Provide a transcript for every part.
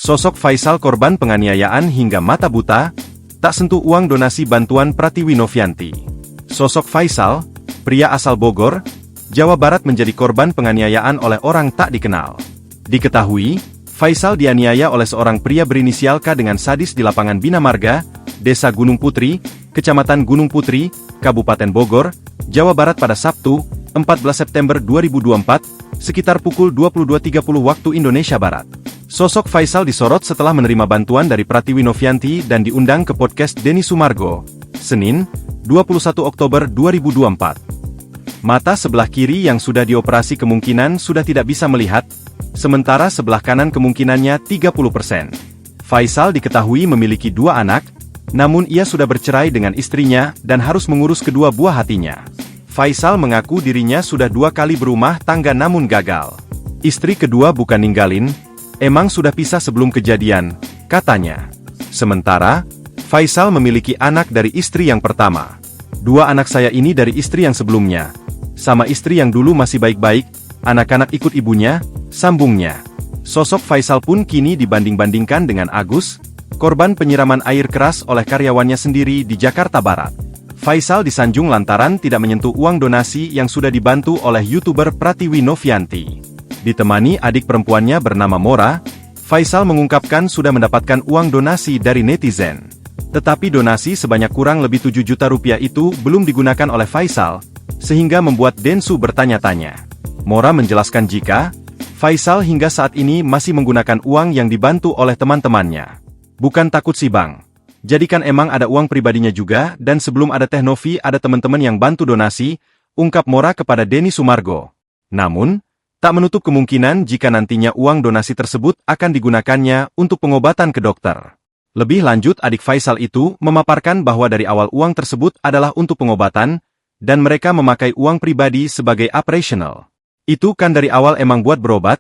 Sosok Faisal korban penganiayaan hingga mata buta, tak sentuh uang donasi bantuan Pratiwi Novianti. Sosok Faisal, pria asal Bogor, Jawa Barat menjadi korban penganiayaan oleh orang tak dikenal. Diketahui, Faisal dianiaya oleh seorang pria berinisial K dengan sadis di lapangan Bina Marga, Desa Gunung Putri, Kecamatan Gunung Putri, Kabupaten Bogor, Jawa Barat pada Sabtu, 14 September 2024, sekitar pukul 22.30 waktu Indonesia Barat. Sosok Faisal disorot setelah menerima bantuan dari Pratiwi Novianti dan diundang ke podcast Denny Sumargo, Senin, 21 Oktober 2024. Mata sebelah kiri yang sudah dioperasi kemungkinan sudah tidak bisa melihat, sementara sebelah kanan kemungkinannya 30%. Faisal diketahui memiliki 2 anak, namun ia sudah bercerai dengan istrinya dan harus mengurus kedua buah hatinya. Faisal mengaku dirinya sudah 2 kali berumah tangga namun gagal. Istri kedua bukan ninggalin, emang sudah pisah sebelum kejadian, katanya. Sementara, Faisal memiliki anak dari istri yang pertama. 2 anak saya ini dari istri yang sebelumnya. Sama istri yang dulu masih baik-baik, anak-anak ikut ibunya, sambungnya. Sosok Faisal pun kini dibanding-bandingkan dengan Agus, korban penyiraman air keras oleh karyawannya sendiri di Jakarta Barat. Faisal disanjung lantaran tidak menyentuh uang donasi yang sudah dibantu oleh YouTuber Pratiwi Novianti. Ditemani adik perempuannya bernama Mora, Faisal mengungkapkan sudah mendapatkan uang donasi dari netizen. Tetapi donasi sebanyak kurang lebih 7 juta rupiah itu belum digunakan oleh Faisal, sehingga membuat Densu bertanya-tanya. Mora menjelaskan jika Faisal hingga saat ini masih menggunakan uang yang dibantu oleh teman-temannya. Bukan takut sih bang. Jadi kan emang ada uang pribadinya juga dan sebelum ada Teh Novi ada teman-teman yang bantu donasi, ungkap Mora kepada Denny Sumargo. Namun, tak menutup kemungkinan jika nantinya uang donasi tersebut akan digunakannya untuk pengobatan ke dokter. Lebih lanjut adik Faisal itu memaparkan bahwa dari awal uang tersebut adalah untuk pengobatan, dan mereka memakai uang pribadi sebagai operational. Itu kan dari awal emang buat berobat,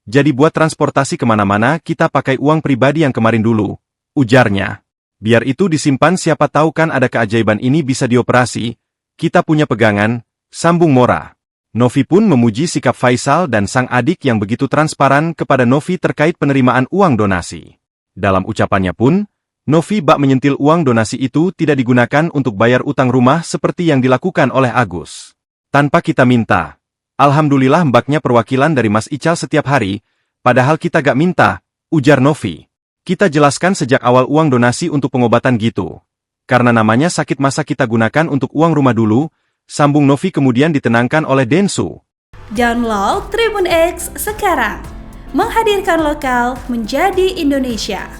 jadi buat transportasi kemana-mana kita pakai uang pribadi yang kemarin dulu, ujarnya. Biar itu disimpan siapa tahu kan ada keajaiban ini bisa dioperasi, kita punya pegangan, sambung Mora. Novi pun memuji sikap Faisal dan sang adik yang begitu transparan kepada Novi terkait penerimaan uang donasi. Dalam ucapannya pun, Novi bak menyentil uang donasi itu tidak digunakan untuk bayar utang rumah seperti yang dilakukan oleh Agus. Tanpa kita minta. Alhamdulillah mbaknya perwakilan dari Mas Ical setiap hari, padahal kita gak minta, ujar Novi. Kita jelaskan sejak awal uang donasi untuk pengobatan gitu. Karena namanya sakit masa kita gunakan untuk uang rumah dulu, sambung Novi kemudian ditenangkan oleh Densu. Download Tribun X sekarang. Menghadirkan lokal menjadi Indonesia.